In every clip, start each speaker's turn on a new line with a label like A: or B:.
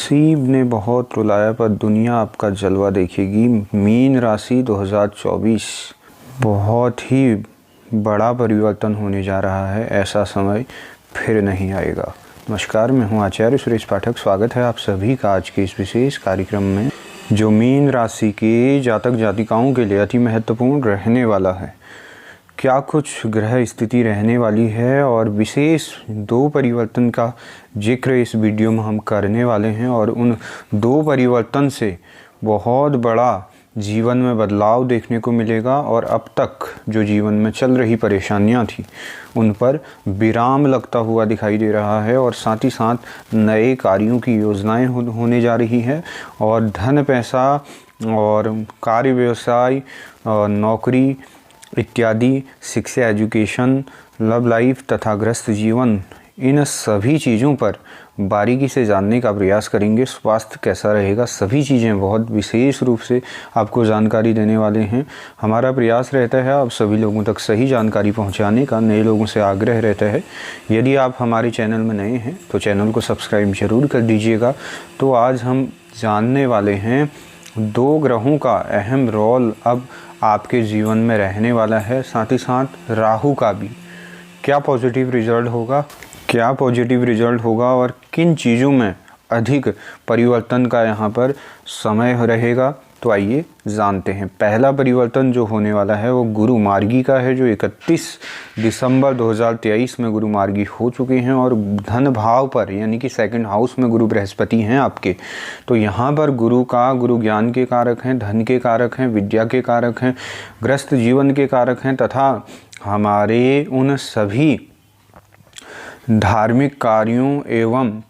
A: नसीब ने बहुत रुलाया पर दुनिया आपका जलवा देखेगी। मीन राशि 2024 बहुत ही बड़ा परिवर्तन होने जा रहा है। ऐसा समय फिर नहीं आएगा। नमस्कार, मैं हूं आचार्य सुरेश पाठक। स्वागत है आप सभी का आज के इस विशेष कार्यक्रम में, जो मीन राशि के जातक जातिकाओं के लिए अति महत्वपूर्ण रहने वाला है। क्या कुछ ग्रह स्थिति रहने वाली है और विशेष 2 परिवर्तन का जिक्र इस वीडियो में हम करने वाले हैं। और उन 2 परिवर्तन से बहुत बड़ा जीवन में बदलाव देखने को मिलेगा और अब तक जो जीवन में चल रही परेशानियां थी उन पर विराम लगता हुआ दिखाई दे रहा है। और साथ ही साथ नए कार्यों की योजनाएं होने जा रही है और धन, पैसा और कार्य, व्यवसाय और नौकरी इत्यादि, शिक्षा, एजुकेशन, लव लाइफ तथा ग्रस्त जीवन, इन सभी चीज़ों पर बारीकी से जानने का प्रयास करेंगे। स्वास्थ्य कैसा रहेगा, सभी चीज़ें बहुत विशेष रूप से आपको जानकारी देने वाले हैं। हमारा प्रयास रहता है आप सभी लोगों तक सही जानकारी पहुंचाने का। नए लोगों से आग्रह रहता है, यदि आप हमारे चैनल में नए हैं तो चैनल को सब्सक्राइब जरूर कर दीजिएगा। तो आज हम जानने वाले हैं 2 ग्रहों का अहम रोल अब आपके जीवन में रहने वाला है। साथ ही साथ राहु का भी क्या पॉजिटिव रिजल्ट होगा और किन चीज़ों में अधिक परिवर्तन का यहाँ पर समय रहेगा। तो आइए जानते हैं। पहला परिवर्तन जो होने वाला है वो गुरु मार्गी का है, जो 31 दिसंबर 2023 में गुरु मार्गी हो चुके हैं। और धन भाव पर यानी कि 2nd हाउस में गुरु बृहस्पति हैं आपके। तो यहाँ पर गुरु ज्ञान के कारक हैं, धन के कारक हैं, विद्या के कारक हैं, ग्रस्त जीवन के कारक हैं तथा हमारे उन सभी धार्मिक कार्यों एवं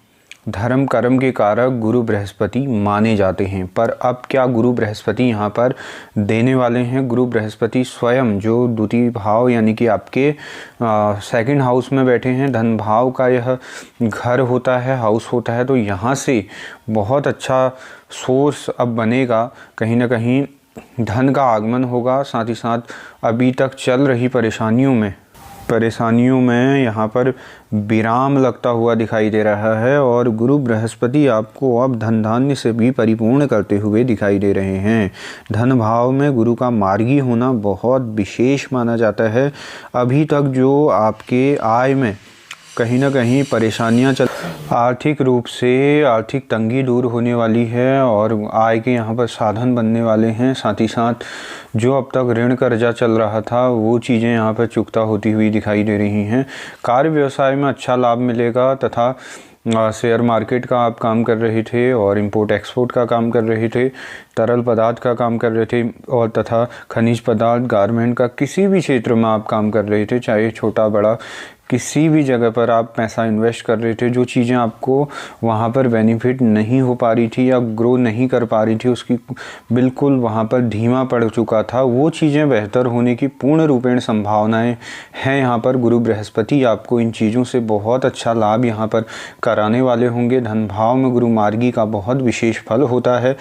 A: धर्म कर्म के कारक गुरु बृहस्पति माने जाते हैं। पर अब क्या गुरु बृहस्पति यहाँ पर देने वाले हैं? गुरु बृहस्पति स्वयं जो द्वितीय भाव यानी कि आपके 2nd हाउस में बैठे हैं, धन भाव का यह घर होता है, हाउस होता है। तो यहाँ से बहुत अच्छा सोर्स अब बनेगा, कहीं ना कहीं धन का आगमन होगा। साथ ही साथ अभी तक चल रही परेशानियों में यहाँ पर विराम लगता हुआ दिखाई दे रहा है। और गुरु बृहस्पति आपको अब धन धान्य से भी परिपूर्ण करते हुए दिखाई दे रहे हैं। धन भाव में गुरु का मार्गी होना बहुत विशेष माना जाता है। अभी तक जो आपके आय में कहीं ना कहीं परेशानियां आर्थिक रूप से आर्थिक तंगी दूर होने वाली है और आय के यहाँ पर साधन बनने वाले हैं। साथ ही साथ जो अब तक ऋण कर्जा चल रहा था वो चीज़ें यहाँ पर चुकता होती हुई दिखाई दे रही हैं। कार्य व्यवसाय में अच्छा लाभ मिलेगा तथा शेयर मार्केट का आप काम कर रहे थे और इंपोर्ट एक्सपोर्ट का काम कर रहे थे, तरल पदार्थ का काम कर रहे थे और तथा खनिज पदार्थ, गारमेंट का किसी भी क्षेत्र में आप काम कर रहे थे, चाहे छोटा बड़ा किसी भी जगह पर आप पैसा इन्वेस्ट कर रहे थे, जो चीज़ें आपको वहाँ पर बेनिफिट नहीं हो पा रही थी या ग्रो नहीं कर पा रही थी, उसकी बिल्कुल वहाँ पर धीमा पड़ चुका था, वो चीज़ें बेहतर होने की पूर्ण रूपेण संभावनाएं हैं। यहाँ पर गुरु बृहस्पति आपको इन चीज़ों से बहुत अच्छा लाभ यहाँ पर कराने वाले होंगे। धन भाव में गुरु मार्गी का बहुत विशेष फल होता है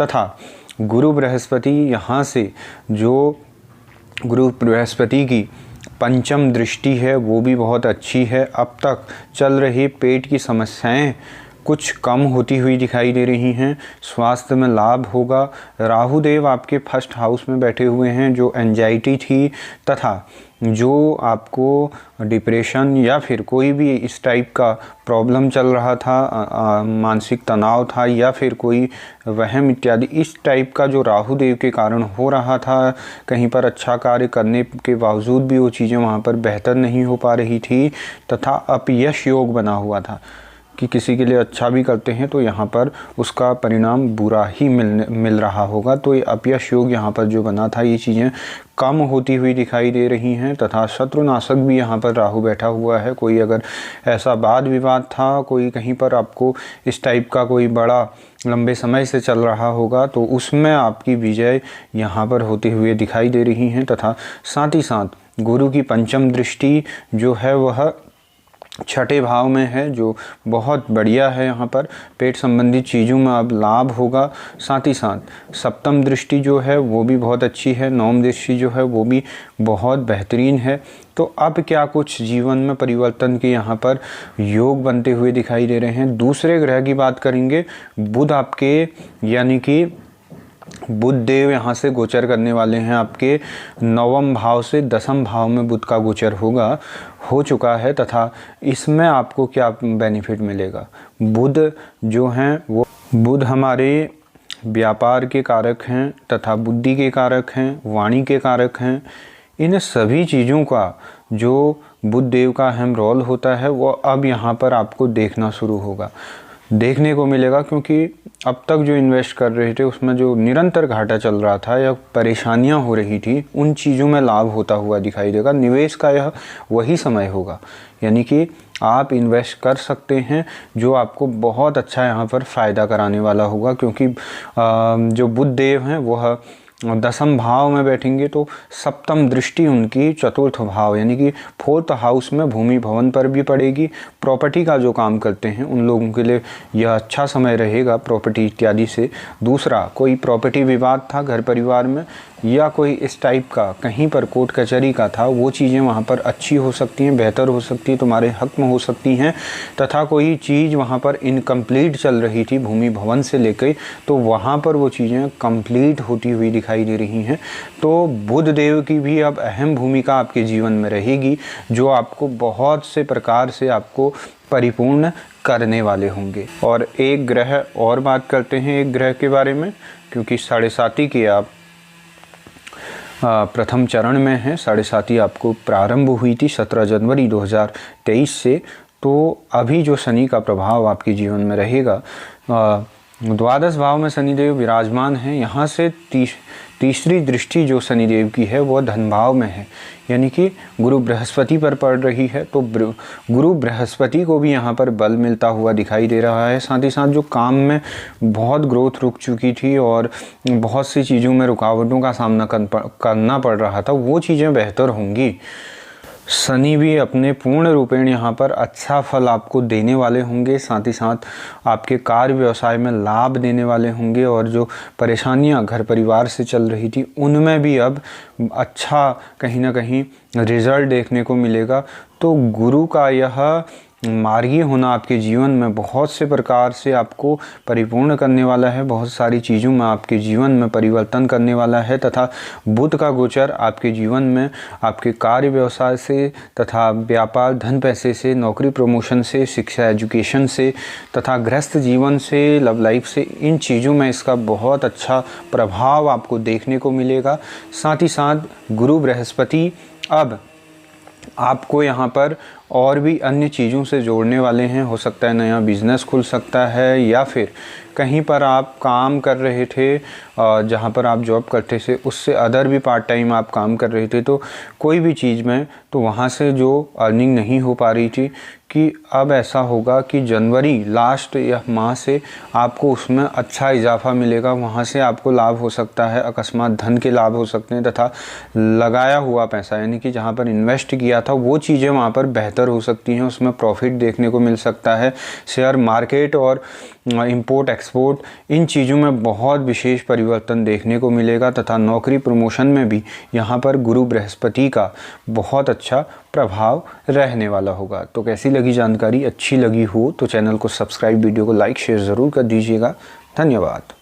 A: तथा गुरु बृहस्पति यहाँ से जो गुरु बृहस्पति की पंचम दृष्टि है वो भी बहुत अच्छी है। अब तक चल रही पेट की समस्याएं कुछ कम होती हुई दिखाई दे रही हैं। स्वास्थ्य में लाभ होगा। राहु देव आपके 1st हाउस में बैठे हुए हैं, जो एंजाइटी थी तथा जो आपको डिप्रेशन या फिर कोई भी इस टाइप का प्रॉब्लम चल रहा था, मानसिक तनाव था या फिर कोई वहम इत्यादि इस टाइप का जो राहु देव के कारण हो रहा था, कहीं पर अच्छा कार्य करने के बावजूद भी वो चीज़ें वहाँ पर बेहतर नहीं हो पा रही थी तथा अपयश योग बना हुआ था कि किसी के लिए अच्छा भी करते हैं तो यहाँ पर उसका परिणाम बुरा ही मिल रहा होगा। तो ये अपयश योग यहाँ पर जो बना था, ये चीज़ें कम होती हुई दिखाई दे रही हैं तथा शत्रुनाशक भी यहाँ पर राहु बैठा हुआ है। कोई अगर ऐसा वाद विवाद था, कोई कहीं पर आपको इस टाइप का कोई बड़ा लंबे समय से चल रहा होगा तो उसमें आपकी विजय यहाँ पर होते हुए दिखाई दे रही हैं। तथा साथ ही साथ गुरु की पंचम दृष्टि जो है वह छठे भाव में है जो बहुत बढ़िया है। यहाँ पर पेट संबंधी चीज़ों में अब लाभ होगा। साथ ही साथ सप्तम दृष्टि जो है वो भी बहुत अच्छी है, नवम दृष्टि जो है वो भी बहुत बेहतरीन है। तो अब क्या कुछ जीवन में परिवर्तन के यहाँ पर योग बनते हुए दिखाई दे रहे हैं। दूसरे ग्रह की बात करेंगे, बुध आपके यानी कि बुध देव यहाँ से गोचर करने वाले हैं। आपके नवम भाव से दसम भाव में बुध का गोचर हो चुका है तथा इसमें आपको क्या बेनिफिट मिलेगा। बुध जो हैं वो बुध हमारे व्यापार के कारक हैं तथा बुद्धि के कारक हैं, वाणी के कारक हैं। इन सभी चीज़ों का जो बुध देव का अहम रोल होता है वो अब यहाँ पर आपको देखने को मिलेगा, क्योंकि अब तक जो इन्वेस्ट कर रहे थे उसमें जो निरंतर घाटा चल रहा था या परेशानियां हो रही थी, उन चीज़ों में लाभ होता हुआ दिखाई देगा। निवेश का यह वही समय होगा, यानी कि आप इन्वेस्ट कर सकते हैं जो आपको बहुत अच्छा यहाँ पर फ़ायदा कराने वाला होगा, क्योंकि जो बुध देव हैं वह दसम भाव में बैठेंगे तो सप्तम दृष्टि उनकी चतुर्थ भाव यानी कि फोर्थ हाउस में भूमि भवन पर भी पड़ेगी। प्रॉपर्टी का जो काम करते हैं उन लोगों के लिए यह अच्छा समय रहेगा प्रॉपर्टी इत्यादि से। दूसरा, कोई प्रॉपर्टी विवाद था घर परिवार में या कोई इस टाइप का कहीं पर कोर्ट कचहरी का था, वो चीज़ें वहाँ पर अच्छी हो सकती हैं, बेहतर हो सकती हैं, तुम्हारे हक में हो सकती हैं। तथा कोई चीज़ वहाँ पर इनकम्प्लीट चल रही थी भूमि भवन से लेकर, तो वहाँ पर वो चीज़ें कंप्लीट होती हुई दिखाई दे रही हैं। तो बुध देव की भी अब अहम भूमिका आपके जीवन में रहेगी, जो आपको बहुत से प्रकार से आपको परिपूर्ण करने वाले होंगे। और एक ग्रह और बात करते हैं, एक ग्रह के बारे में, क्योंकि 7.5 की आप प्रथम चरण में है। 7.5 आपको प्रारंभ हुई थी 17 जनवरी 2023 से। तो अभी जो शनि का प्रभाव आपके जीवन में रहेगा, द्वादश भाव में शनिदेव विराजमान हैं। यहाँ से तीसरी दृष्टि जो शनिदेव की है वह धन भाव में है, यानी कि गुरु बृहस्पति पर पड़ रही है। तो गुरु बृहस्पति को भी यहाँ पर बल मिलता हुआ दिखाई दे रहा है। साथ ही साथ जो काम में बहुत ग्रोथ रुक चुकी थी और बहुत सी चीज़ों में रुकावटों का सामना करना पड़ रहा था, वो चीज़ें बेहतर होंगी। शनि भी अपने पूर्ण रूपेण यहाँ पर अच्छा फल आपको देने वाले होंगे। साथ ही साथ आपके कार्य व्यवसाय में लाभ देने वाले होंगे और जो परेशानियाँ घर परिवार से चल रही थी उनमें भी अब अच्छा कहीं ना कहीं रिजल्ट देखने को मिलेगा। तो गुरु का यह मार्गी होना आपके जीवन में बहुत से प्रकार से आपको परिपूर्ण करने वाला है, बहुत सारी चीज़ों में आपके जीवन में परिवर्तन करने वाला है। तथा बुध का गोचर आपके जीवन में आपके कार्य व्यवसाय से तथा व्यापार धन पैसे से, नौकरी प्रमोशन से, शिक्षा एजुकेशन से तथा गृहस्थ जीवन से, लव लाइफ से, इन चीज़ों में इसका बहुत अच्छा प्रभाव आपको देखने को मिलेगा। साथ ही साथ गुरु बृहस्पति अब आपको यहाँ पर और भी अन्य चीज़ों से जोड़ने वाले हैं। हो सकता है नया बिज़नेस खुल सकता है, या फिर कहीं पर आप काम कर रहे थे जहाँ पर आप जॉब करते थे उससे अदर भी पार्ट टाइम आप काम कर रहे थे, तो कोई भी चीज़ में तो वहाँ से जो अर्निंग नहीं हो पा रही थी, कि अब ऐसा होगा कि जनवरी लास्ट या माह से आपको उसमें अच्छा इजाफा मिलेगा। वहाँ से आपको लाभ हो सकता है, अकस्मात धन के लाभ हो सकते हैं तथा लगाया हुआ पैसा यानी कि जहाँ पर इन्वेस्ट किया था वो चीज़ें वहाँ पर बेहतर हो सकती हैं, उसमें प्रॉफिट देखने को मिल सकता है। शेयर मार्केट और इंपोर्ट एक्सपोर्ट, इन चीज़ों में बहुत विशेष परिवर्तन देखने को मिलेगा। तथा नौकरी प्रमोशन में भी यहाँ पर गुरु बृहस्पति का बहुत अच्छा प्रभाव रहने वाला होगा। तो कैसी लगी जानकारी? अच्छी लगी हो तो चैनल को सब्सक्राइब, वीडियो को लाइक शेयर ज़रूर कर दीजिएगा। धन्यवाद।